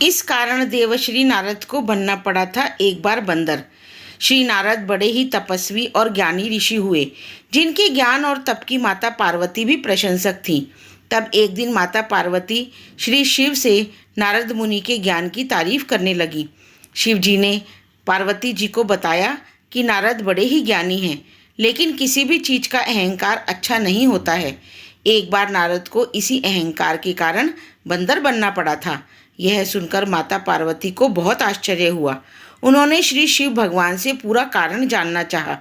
इस कारण देवश्री नारद को बनना पड़ा था एक बार बंदर। श्री नारद बड़े ही तपस्वी और ज्ञानी ऋषि हुए, जिनके ज्ञान और तप की माता पार्वती भी प्रशंसक थीं। तब एक दिन माता पार्वती श्री शिव से नारद मुनि के ज्ञान की तारीफ करने लगी। शिव जी ने पार्वती जी को बताया कि नारद बड़े ही ज्ञानी हैं, लेकिन किसी भी चीज़ का अहंकार अच्छा नहीं होता है। एक बार नारद को इसी अहंकार के कारण बंदर बनना पड़ा था। यह सुनकर माता पार्वती को बहुत आश्चर्य हुआ। उन्होंने श्री शिव भगवान से पूरा कारण जानना चाहा।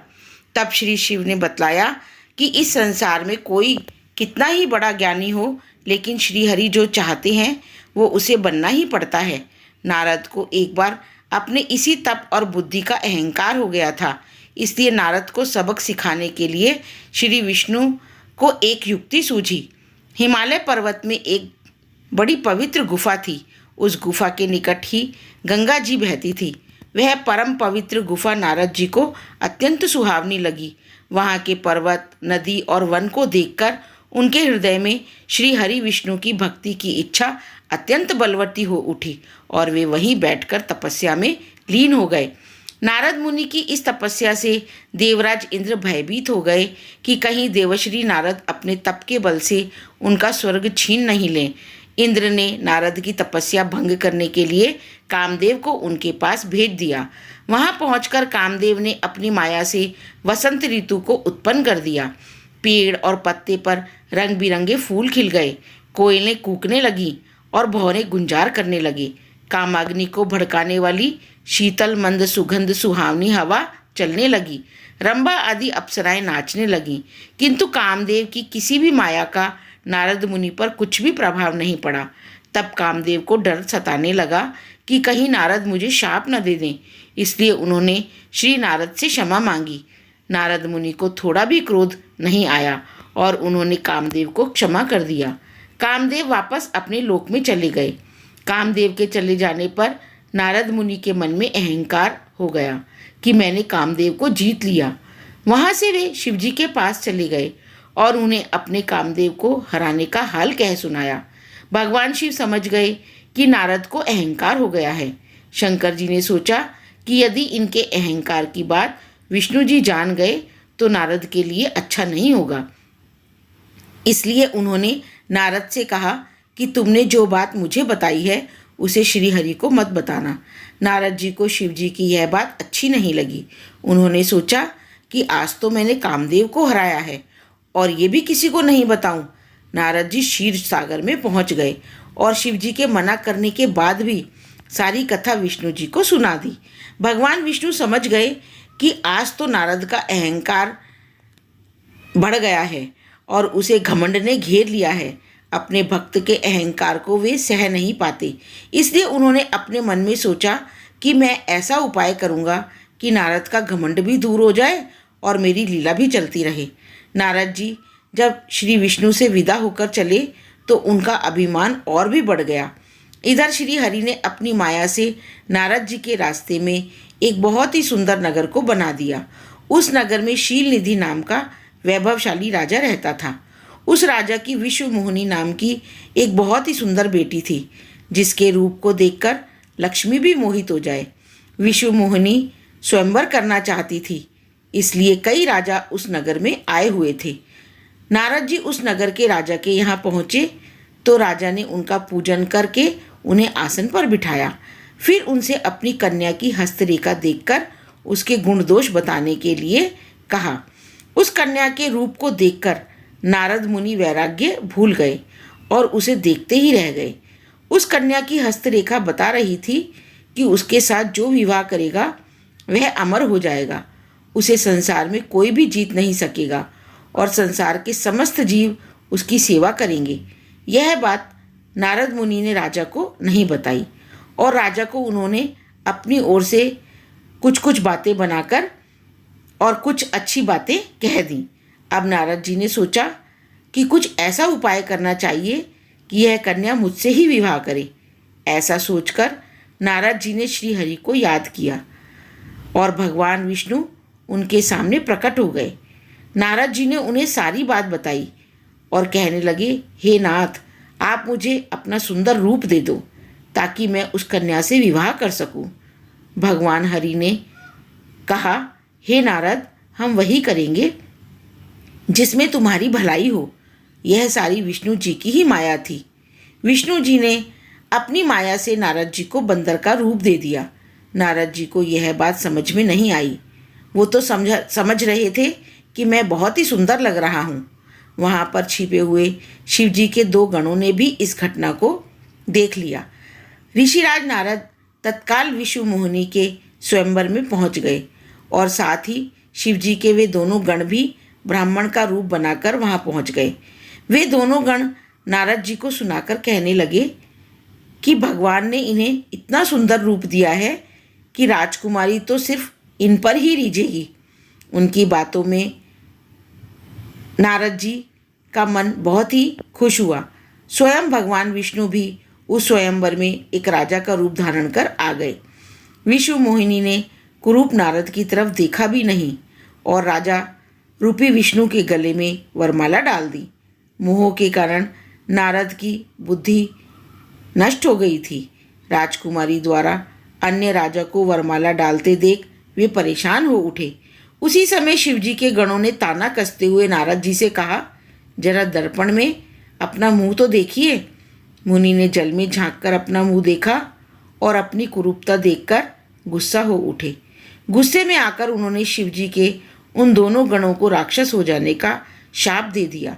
तब श्री शिव ने बतलाया कि इस संसार में कोई कितना ही बड़ा ज्ञानी हो, लेकिन श्री हरि जो चाहते हैं वो उसे बनना ही पड़ता है। नारद को एक बार अपने इसी तप और बुद्धि का अहंकार हो गया था, इसलिए नारद को सबक सिखाने के लिए श्री विष्णु को एक युक्ति सूझी। हिमालय पर्वत में एक बड़ी पवित्र गुफा थी। उस गुफा के निकट ही गंगा जी बहती थी। वह परम पवित्र गुफा नारद जी को अत्यंत सुहावनी लगी। वहाँ के पर्वत, नदी और वन को देखकर उनके हृदय में श्री हरि विष्णु की भक्ति की इच्छा अत्यंत बलवती हो उठी और वे वहीं बैठकर तपस्या में लीन हो गए। नारद मुनि की इस तपस्या से देवराज इंद्र भयभीत हो गए कि कहीं देवश्री नारद अपने तप के बल से उनका स्वर्ग छीन नहीं लें। इंद्र ने नारद की तपस्या भंग करने के लिए कामदेव को उनके पास भेज दिया। वहां पहुंचकर कामदेव ने अपनी माया से वसंत ऋतु को उत्पन्न कर दिया। पेड़ और पत्ते पर रंग बिरंगे फूल खिल गए, कोयलें कूकने लगी और भौरें गुंजार करने लगे। कामाग्नि को भड़काने वाली शीतल मंद सुगंध सुहावनी हवा चलने लगी। रंभा आदि अप्सराएं नाचने लगीं, किंतु कामदेव की किसी भी माया का नारद मुनि पर कुछ भी प्रभाव नहीं पड़ा। तब कामदेव को डर सताने लगा कि कहीं नारद मुझे शाप न दे दें, इसलिए उन्होंने श्री नारद से क्षमा मांगी। नारद मुनि को थोड़ा भी क्रोध नहीं आया और उन्होंने कामदेव को क्षमा कर दिया। कामदेव वापस अपने लोक में चले गए। कामदेव के चले जाने पर नारद मुनि के मन में अहंकार हो गया कि मैंने कामदेव को जीत लिया। वहाँ से वे शिवजी के पास चले गए और उन्हें अपने कामदेव को हराने का हाल कह सुनाया। भगवान शिव समझ गए कि नारद को अहंकार हो गया है। शंकर जी ने सोचा कि यदि इनके अहंकार की बात विष्णु जी जान गए तो नारद के लिए अच्छा नहीं होगा। इसलिए उन्होंने नारद से कहा कि तुमने जो बात मुझे बताई है उसे श्री हरि को मत बताना। नारद जी को शिव जी की यह बात अच्छी नहीं लगी। उन्होंने सोचा कि आज तो मैंने कामदेव को हराया है और ये भी किसी को नहीं बताऊं। नारद जी क्षीर सागर में पहुंच गए और शिव जी के मना करने के बाद भी सारी कथा विष्णु जी को सुना दी। भगवान विष्णु समझ गए कि आज तो नारद का अहंकार बढ़ गया है और उसे घमंड ने घेर लिया है। अपने भक्त के अहंकार को वे सह नहीं पाते, इसलिए उन्होंने अपने मन में सोचा कि मैं ऐसा उपाय करूँगा कि नारद का घमंड भी दूर हो जाए और मेरी लीला भी चलती रहे। नारद जी जब श्री विष्णु से विदा होकर चले तो उनका अभिमान और भी बढ़ गया। इधर श्री हरि ने अपनी माया से नारद जी के रास्ते में एक बहुत ही सुंदर नगर को बना दिया। उस नगर में शील निधि नाम का वैभवशाली राजा रहता था। उस राजा की विश्व मोहिनी नाम की एक बहुत ही सुंदर बेटी थी, जिसके रूप को देखकर लक्ष्मी भी मोहित हो जाए। विश्व मोहिनी स्वयंवर करना चाहती थी, इसलिए कई राजा उस नगर में आए हुए थे। नारद जी उस नगर के राजा के यहाँ पहुँचे तो राजा ने उनका पूजन करके उन्हें आसन पर बिठाया। फिर उनसे अपनी कन्या की हस्तरेखा देखकर उसके गुण दोष बताने के लिए कहा। उस कन्या के रूप को देखकर नारद मुनि वैराग्य भूल गए और उसे देखते ही रह गए। उस कन्या की हस्तरेखा बता रही थी कि उसके साथ जो विवाह करेगा वह अमर हो जाएगा, उसे संसार में कोई भी जीत नहीं सकेगा और संसार के समस्त जीव उसकी सेवा करेंगे। यह बात नारद मुनि ने राजा को नहीं बताई और राजा को उन्होंने अपनी ओर से कुछ कुछ बातें बनाकर और कुछ अच्छी बातें कह दी। अब नारद जी ने सोचा कि कुछ ऐसा उपाय करना चाहिए कि यह कन्या मुझसे ही विवाह करे। ऐसा सोचकर नारद जी ने श्री हरि को याद किया और भगवान विष्णु उनके सामने प्रकट हो गए। नारद जी ने उन्हें सारी बात बताई और कहने लगे, हे नाथ, आप मुझे अपना सुंदर रूप दे दो। ताकि मैं उस कन्या से विवाह कर सकूं। भगवान हरि ने कहा, हे नारद, हम वही करेंगे जिसमें तुम्हारी भलाई हो। यह सारी विष्णु जी की ही माया थी। विष्णु जी ने अपनी माया से नारद जी को बंदर का रूप दे दिया। नारद जी को यह बात समझ में नहीं आई। वो तो समझ रहे थे कि मैं बहुत ही सुंदर लग रहा हूँ। वहाँ पर छिपे हुए शिव जी के 2 गणों ने भी इस घटना को देख लिया। ऋषिराज नारद तत्काल विष्णु मोहिनी के स्वयंवर में पहुँच गए और साथ ही शिव जी के वे दोनों गण भी ब्राह्मण का रूप बनाकर वहाँ पहुँच गए। वे दोनों गण नारद जी को सुनाकर कहने लगे कि भगवान ने इन्हें इतना सुंदर रूप दिया है कि राजकुमारी तो सिर्फ इन पर ही रीझेगी। उनकी बातों में नारद जी का मन बहुत ही खुश हुआ। स्वयं भगवान विष्णु भी उस स्वयंवर में एक राजा का रूप धारण कर आ गए। विष्णु मोहिनी ने कुरूप नारद की तरफ देखा भी नहीं और राजा रूपी विष्णु के गले में वरमाला डाल दी। मोह के कारण नारद की बुद्धि नष्ट हो गई थी। राजकुमारी द्वारा अन्य राजा को वरमाला डालते देख वे परेशान हो उठे। उसी समय शिवजी के गणों ने ताना कसते हुए नारद जी से कहा, जरा दर्पण में अपना मुंह तो देखिए। मुनि ने जल में झांककर अपना मुंह देखा और अपनी कुरूपता देखकर गुस्सा हो उठे। गुस्से में आकर उन्होंने शिवजी के उन दोनों गणों को राक्षस हो जाने का शाप दे दिया।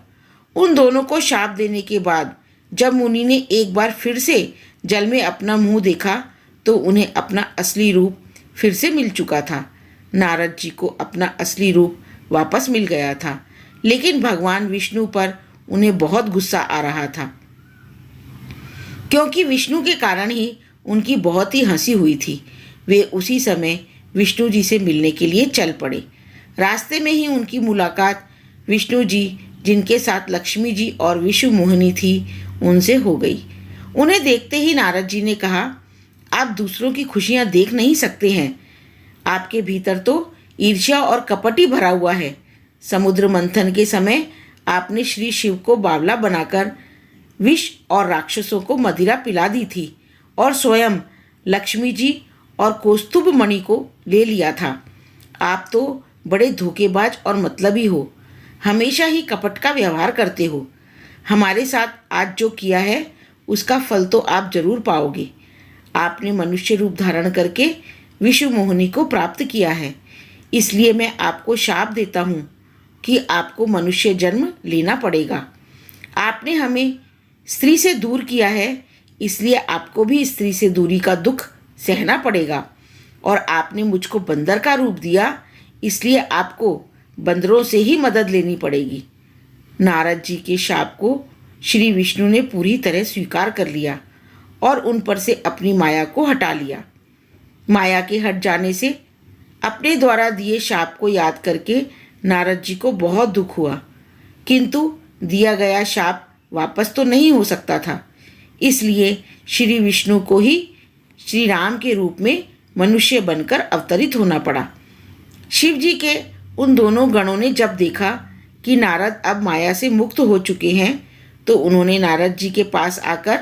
उन दोनों को शाप देने के बाद जब मुनि ने एक बार फिर से जल में अपना मुंह देखा तो उन्हें अपना असली रूप फिर से मिल चुका था। नारद जी को अपना असली रूप वापस मिल गया था, लेकिन भगवान विष्णु पर उन्हें बहुत गुस्सा आ रहा था, क्योंकि विष्णु के कारण ही उनकी बहुत ही हंसी हुई थी। वे उसी समय विष्णु जी से मिलने के लिए चल पड़े। रास्ते में ही उनकी मुलाकात विष्णु जी, जिनके साथ लक्ष्मी जी और विष्णु मोहिनी थी, उनसे हो गई। उन्हें देखते ही नारद जी ने कहा, आप दूसरों की खुशियां देख नहीं सकते हैं। आपके भीतर तो ईर्ष्या और कपट ही भरा हुआ है। समुद्र मंथन के समय आपने श्री शिव को बावला बनाकर विष और राक्षसों को मदिरा पिला दी थी और स्वयं लक्ष्मी जी और कौस्तुभ मणि को ले लिया था। आप तो बड़े धोखेबाज और मतलबी हो, हमेशा ही कपट का व्यवहार करते हो। हमारे साथ आज जो किया है उसका फल तो आप जरूर पाओगे। आपने मनुष्य रूप धारण करके विष्णु मोहिनी को प्राप्त किया है, इसलिए मैं आपको शाप देता हूँ कि आपको मनुष्य जन्म लेना पड़ेगा। आपने हमें स्त्री से दूर किया है, इसलिए आपको भी स्त्री से दूरी का दुख सहना पड़ेगा। और आपने मुझको बंदर का रूप दिया, इसलिए आपको बंदरों से ही मदद लेनी पड़ेगी। नारद जी के शाप को श्री विष्णु ने पूरी तरह स्वीकार कर लिया और उन पर से अपनी माया को हटा लिया। माया के हट जाने से अपने द्वारा दिए शाप को याद करके नारद जी को बहुत दुख हुआ, किंतु दिया गया शाप वापस तो नहीं हो सकता था। इसलिए श्री विष्णु को ही श्री राम के रूप में मनुष्य बनकर अवतरित होना पड़ा। शिव जी के उन दोनों गणों ने जब देखा कि नारद अब माया से मुक्त हो चुके हैं, तो उन्होंने नारद जी के पास आकर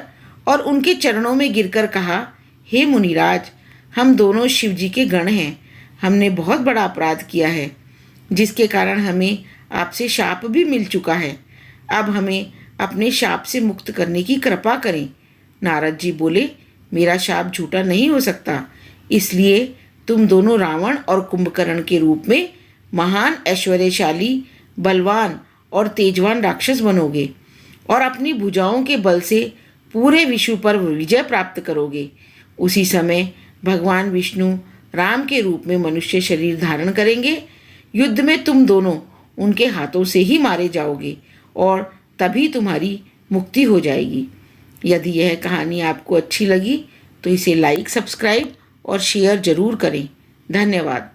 और उनके चरणों में गिरकर कहा, हे मुनिराज, हम दोनों शिव जी के गण हैं। हमने बहुत बड़ा अपराध किया है, जिसके कारण हमें आपसे शाप भी मिल चुका है। अब हमें अपने शाप से मुक्त करने की कृपा करें। नारद जी बोले, मेरा शाप झूठा नहीं हो सकता, इसलिए तुम दोनों रावण और कुंभकर्ण के रूप में महान ऐश्वर्यशाली, बलवान और तेजवान राक्षस बनोगे और अपनी भुजाओं के बल से पूरे विश्व पर विजय प्राप्त करोगे। उसी समय भगवान विष्णु राम के रूप में मनुष्य शरीर धारण करेंगे। युद्ध में तुम दोनों उनके हाथों से ही मारे जाओगे और तभी तुम्हारी मुक्ति हो जाएगी। यदि यह कहानी आपको अच्छी लगी तो इसे लाइक, सब्सक्राइब और शेयर जरूर करें। धन्यवाद।